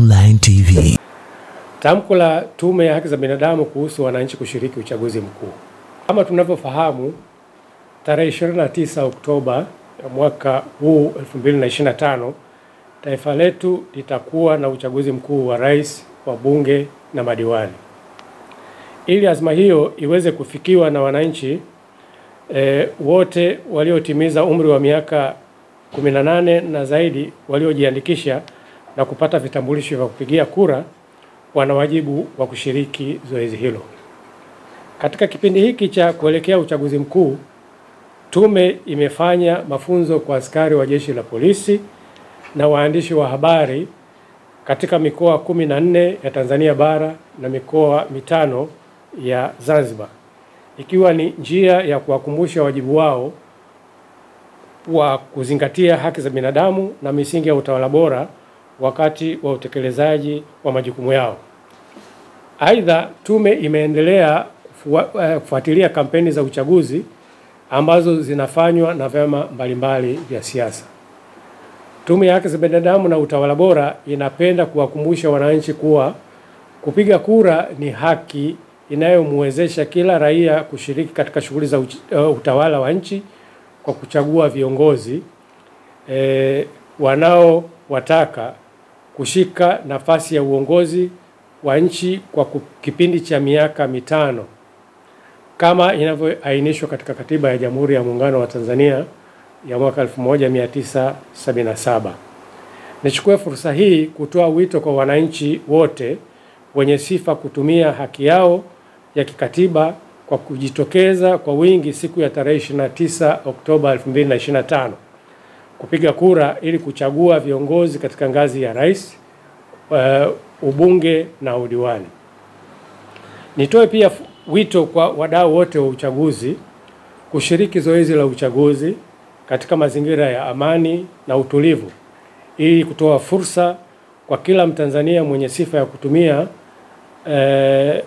Online TV. Tamko la Tume ya Haki za Binadamu kuhusu wananchi kushiriki uchaguzi mkuu. Kama tunavyofahamu, tarehe 29 Oktoba mwaka huu 2025, taifa letu litakuwa na uchaguzi mkuu wa rais, wa bunge na madiwani. Ili azma hiyo iweze kufikiwa na wananchi wote waliotimiza umri wa miaka 18 na zaidi waliojiandikisha na kupata vitambulisho vya kupigia kura wana wajibu wa kushiriki zoezi hilo. Katika kipindi hiki cha kuelekea uchaguzi mkuu, tume imefanya mafunzo kwa askari wa jeshi la polisi na waandishi wa habari katika mikoa 14 ya Tanzania bara na mikoa 5 ya Zanzibar, ikiwa ni njia ya kuwakumbusha wajibu wao wa kuzingatia haki za binadamu na misingi ya utawala bora wakati wa utekelezaji wa majukumu yao. Aidha, tume imeendelea kufuatilia kampeni za uchaguzi ambazo zinafanywa na vyama mbalimbali vya siasa. Tume ya Haki za Binadamu na Utawala Bora inapenda kuwakumbusha wananchi kuwa kupiga kura ni haki inayomwezesha kila raia kushiriki katika shughuli za utawala wa nchi kwa kuchagua viongozi wanaowataka kushika nafasi ya uongozi wa nchi kwa kipindi cha miaka 5 kama inavyoainishwa katika Katiba ya Jamhuri ya Muungano wa Tanzania ya mwaka 1977. Nichukue fursa hii kutoa wito kwa wananchi wote wenye sifa kutumia haki yao ya kikatiba kwa kujitokeza kwa wingi siku ya tarehe 29 Oktoba 2025 kupiga kura ili kuchagua viongozi katika ngazi ya rais, ubunge na udiwani. Nitoe pia wito kwa wadau wote wa uchaguzi kushiriki zoezi la uchaguzi katika mazingira ya amani na utulivu ili kutoa fursa kwa kila Mtanzania mwenye sifa ya kutumia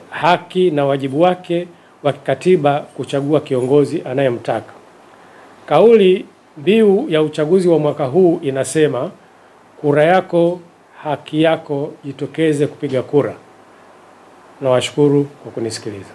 haki na wajibu wake wa kikatiba kuchagua kiongozi anayemtaka. Kauli mbiu ya uchaguzi wa mwaka huu inasema, kura yako haki yako, jitokeze kupiga kura. Nawashukuru kwa kunisikiliza.